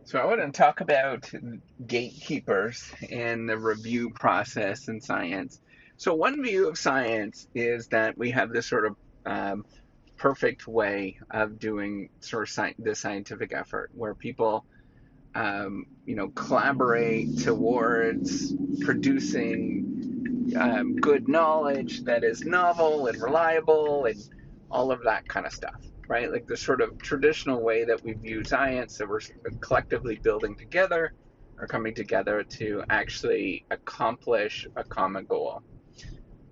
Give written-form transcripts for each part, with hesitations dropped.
So I want to talk about gatekeepers and the review process in science. So one view of science is that we have this sort of perfect way of doing sort of the scientific effort, where people, collaborate towards producing good knowledge that is novel and reliable and all of that kind of stuff, right? Like the sort of traditional way that we view science, that we're collectively building together or coming together to actually accomplish a common goal.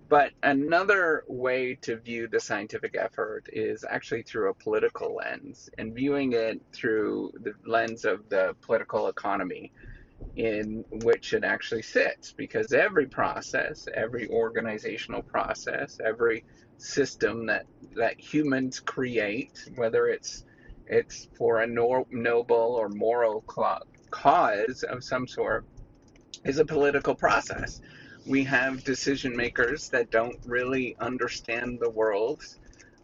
But another way to view the scientific effort is actually through a political lens, and viewing it through the lens of the political economy in which it actually sits, because every process, every organizational process, every system that humans create, whether it's for a noble or moral cause of some sort, is a political process. We have decision makers that don't really understand the world,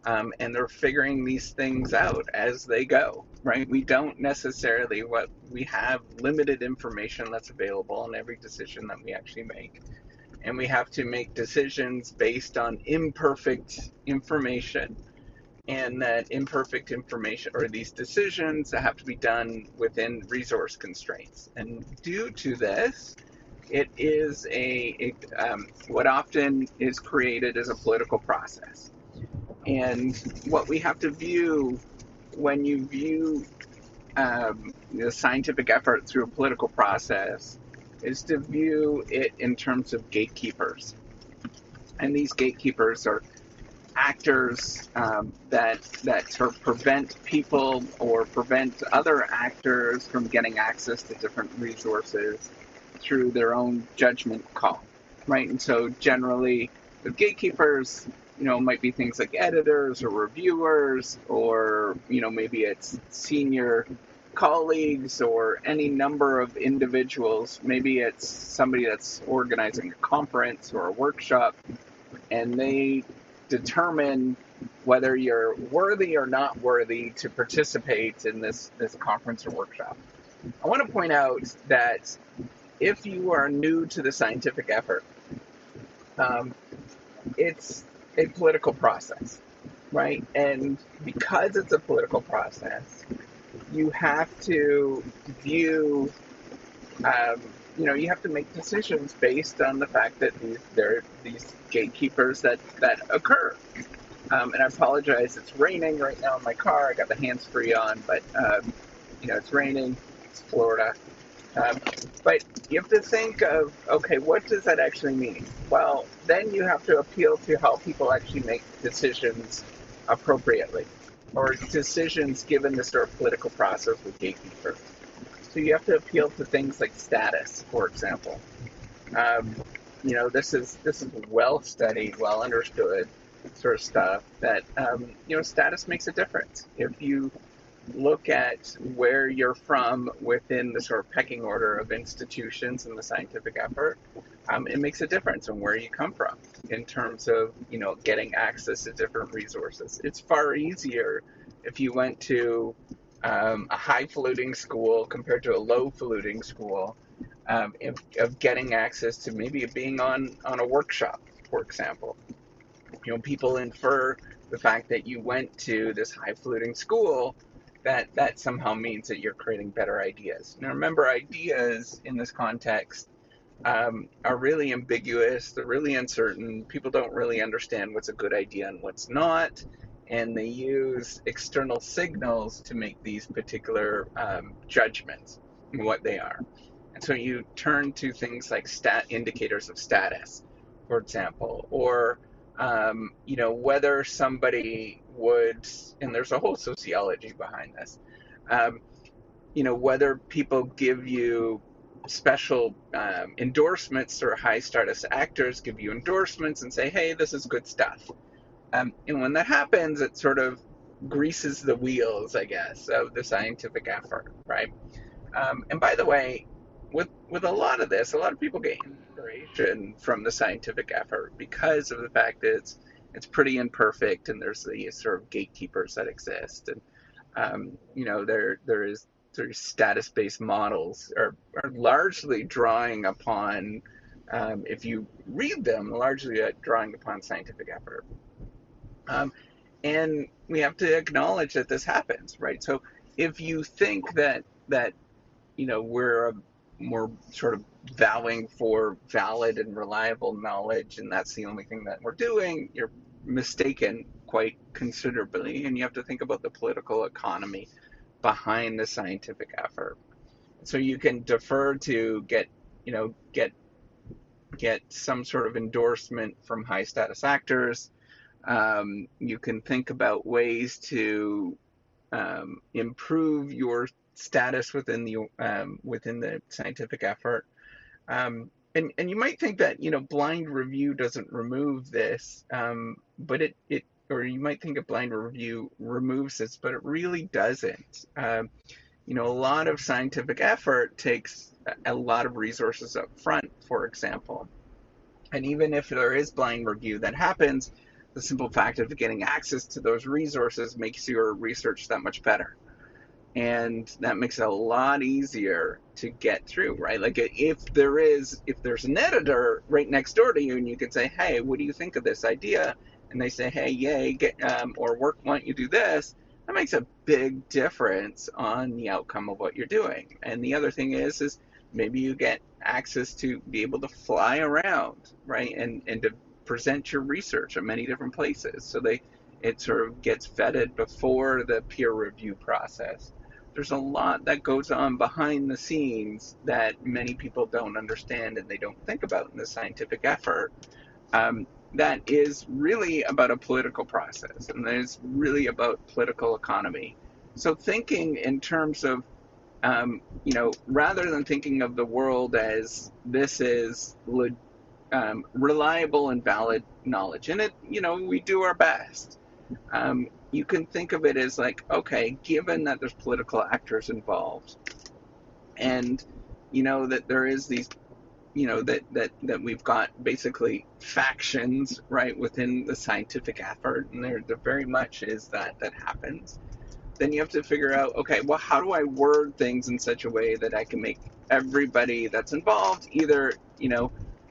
and they're figuring these things out as they go, right? We don't necessarily, what we have limited information that's available in every decision that we actually make. And we have to make decisions based on imperfect information. And that imperfect information, or these decisions, have to be done within resource constraints. And due to this, it is what often is created as a political process. And what we have to view when you view the scientific effort through a political process is to view it in terms of gatekeepers. And these gatekeepers are actors that sort of prevent people or prevent other actors from getting access to different resources through their own judgment call, right? And so generally, the gatekeepers, might be things like editors or reviewers, or, maybe it's senior colleagues or any number of individuals. Maybe it's somebody that's organizing a conference or a workshop, and they determine whether you're worthy or not worthy to participate in this conference or workshop. I want to point out that if you are new to the scientific effort, it's a political process, right? And because it's a political process, you have to view, you have to make decisions based on the fact that there are these gatekeepers that occur. And I apologize, it's raining right now in my car. I got the hands-free on, but, it's raining. It's Florida. But you have to think of, okay, what does that actually mean? Well, then you have to appeal to how people actually make decisions appropriately, or decisions given the sort of political process with gatekeepers. So you have to appeal to things like status, for example. This is well studied, well understood sort of stuff that status makes a difference. If you look at where you're from within the sort of pecking order of institutions in the scientific effort, it makes a difference in where you come from in terms of, getting access to different resources. It's far easier if you went to a high-falutin school compared to a low-falutin school, of getting access to maybe being on a workshop, for example. People infer the fact that you went to this high-falutin school that somehow means that you're creating better ideas. Now, remember, ideas in this context are really ambiguous. They're really uncertain. People don't really understand what's a good idea and what's not, and they use external signals to make these particular judgments in what they are. And so you turn to things like indicators of status, for example, or whether somebody would, and there's a whole sociology behind this, whether people give you special endorsements, or high status actors give you endorsements and say, hey, this is good stuff. And when that happens, it sort of greases the wheels, I guess, of the scientific effort, right? And by the way, with a lot of this, a lot of people get inspiration from the scientific effort because of the fact that it's pretty imperfect, and there's the sort of gatekeepers that exist, and there is sort of status-based models are largely drawing upon, if you read them, largely drawing upon scientific effort. Um, and we have to acknowledge that this happens, right? So if you think that we're sort of vowing for valid and reliable knowledge, and that's the only thing that we're doing, you're mistaken quite considerably, and you have to think about the political economy behind the scientific effort. So you can defer to get some sort of endorsement from high status actors. You can think about ways to improve your status within the scientific effort. And you might think that blind review doesn't remove this, but it or you might think a blind review removes this, but it really doesn't. A lot of scientific effort takes a lot of resources up front, for example. And even if there is blind review that happens, the simple fact of getting access to those resources makes your research that much better. And that makes it a lot easier to get through, right? Like if there's an editor right next door to you, and you can say, hey, what do you think of this idea? And they say, hey, yay, or work, why don't you do this? That makes a big difference on the outcome of what you're doing. And the other thing is maybe you get access to be able to fly around, right? And to present your research at many different places. So it sort of gets vetted before the peer review process. There's a lot that goes on behind the scenes that many people don't understand and they don't think about in the scientific effort. That is really about a political process, and that is really about political economy. So thinking in terms of, rather than thinking of the world as this is reliable and valid knowledge, and we do our best. You can think of it as like, okay, given that there's political actors involved, and that there is these, that we've got basically factions, right, within the scientific effort, and there very much is that happens. Then you have to figure out, okay, well, how do I word things in such a way that I can make everybody that's involved either,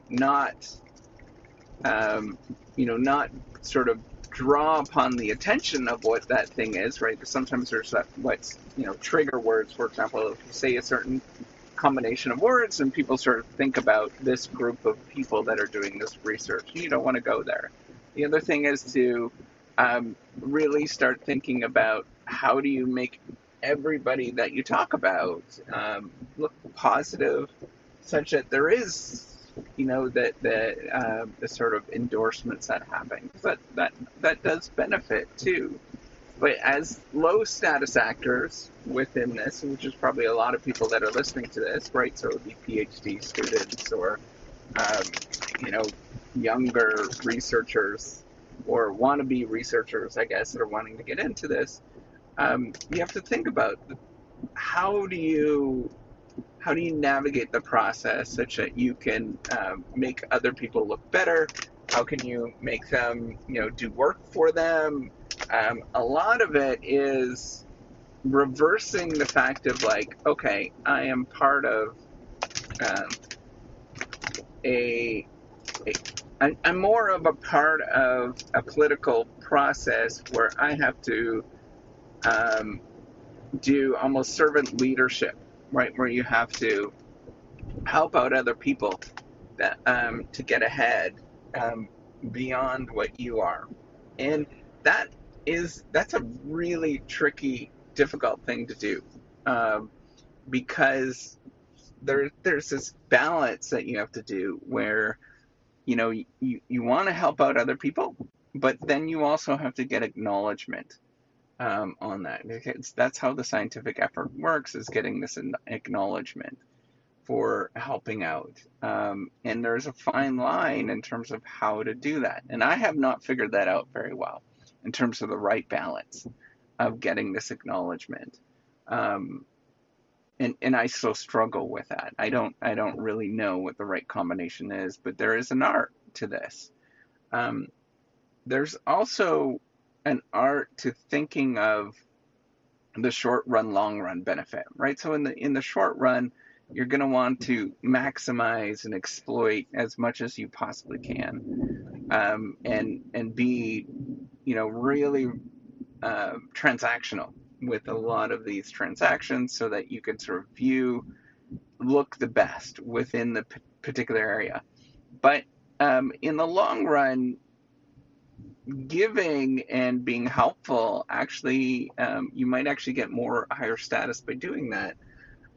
not, not sort of draw upon the attention of what that thing is, right? Because sometimes there's what's trigger words, for example. If you say a certain combination of words and people sort of think about this group of people that are doing this research, you don't want to go there. The other thing is to really start thinking about how do you make everybody that you talk about look positive, such that there is the sort of endorsements that happen. That does benefit too. But as low status actors within this, which is probably a lot of people that are listening to this, right? So it would be PhD students or younger researchers or wannabe researchers, I guess, that are wanting to get into this. You have to think about how do you navigate the process such that you can make other people look better? How can you make them, do work for them? A lot of it is reversing the fact of like, okay, I am part of I'm more of a part of a political process where I have to do almost servant leadership, right? Where you have to help out other people that, to get ahead beyond what you are. And that's a really tricky, difficult thing to do because there's this balance that you have to do where you want to help out other people, but then you also have to get acknowledgement on that. Because that's how the scientific effort works, is getting this acknowledgement for helping out. And there's a fine line in terms of how to do that. And I have not figured that out very well in terms of the right balance of getting this acknowledgement. And I still struggle with that. I don't really know what the right combination is, but there is an art to this. There's also an art to thinking of the short run, long run benefit, right? So in the short run, you're going to want to maximize and exploit as much as you possibly can, and be, really transactional with a lot of these transactions, so that you can sort of look the best within the particular area. But in the long run, giving and being helpful, actually, you might actually get more higher status by doing that.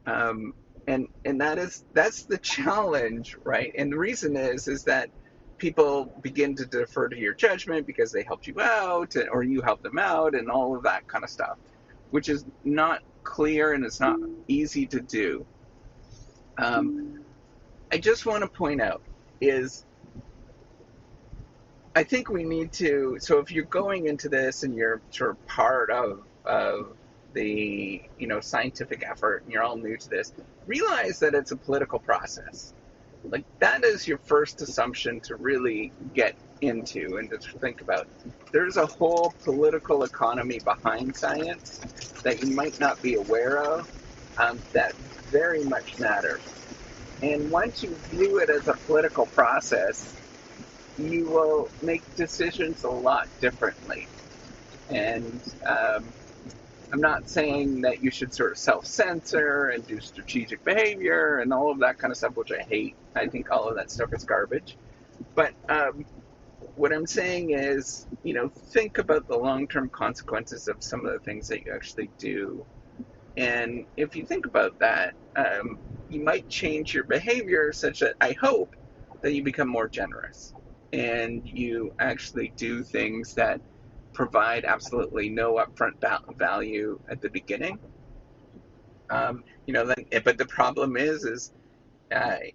Um, and that's the challenge, right? And the reason is that people begin to defer to your judgment because they helped you out, or you helped them out, and all of that kind of stuff, which is not clear and it's not easy to do. I just want to point out is I think we need to. So if you're going into this and you're sort of part of the scientific effort and you're all new to this, realize that it's a political process. Like, that is your first assumption to really get into and to think about. There's a whole political economy behind science that you might not be aware of, that very much matters. And once you view it as a political process, you will make decisions a lot differently. And I'm not saying that you should sort of self-censor and do strategic behavior and all of that kind of stuff, which I hate. I think all of that stuff is garbage. But what I'm saying is, think about the long-term consequences of some of the things that you actually do. And if you think about that, you might change your behavior such that, I hope, that you become more generous and you actually do things that provide absolutely no upfront value at the beginning. But the problem is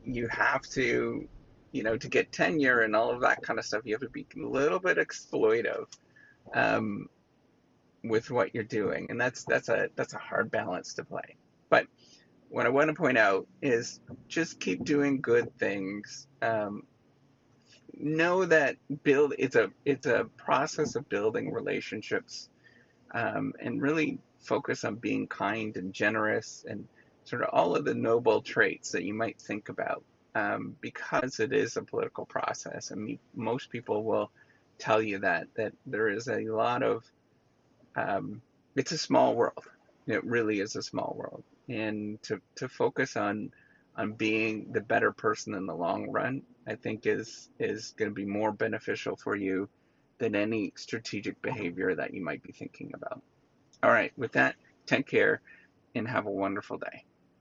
you have to, to get tenure and all of that kind of stuff, you have to be a little bit exploitive, with what you're doing, and that's a hard balance to play. But what I want to point out is just keep doing good things. Know that it's a process of building relationships, and really focus on being kind and generous and sort of all of the noble traits that you might think about, because it is a political process. I mean, most people will tell you that there is a lot of it's a small world. It really is a small world, and to focus on being the better person in the long run, I think is going to be more beneficial for you than any strategic behavior that you might be thinking about. All right, with that, take care and have a wonderful day.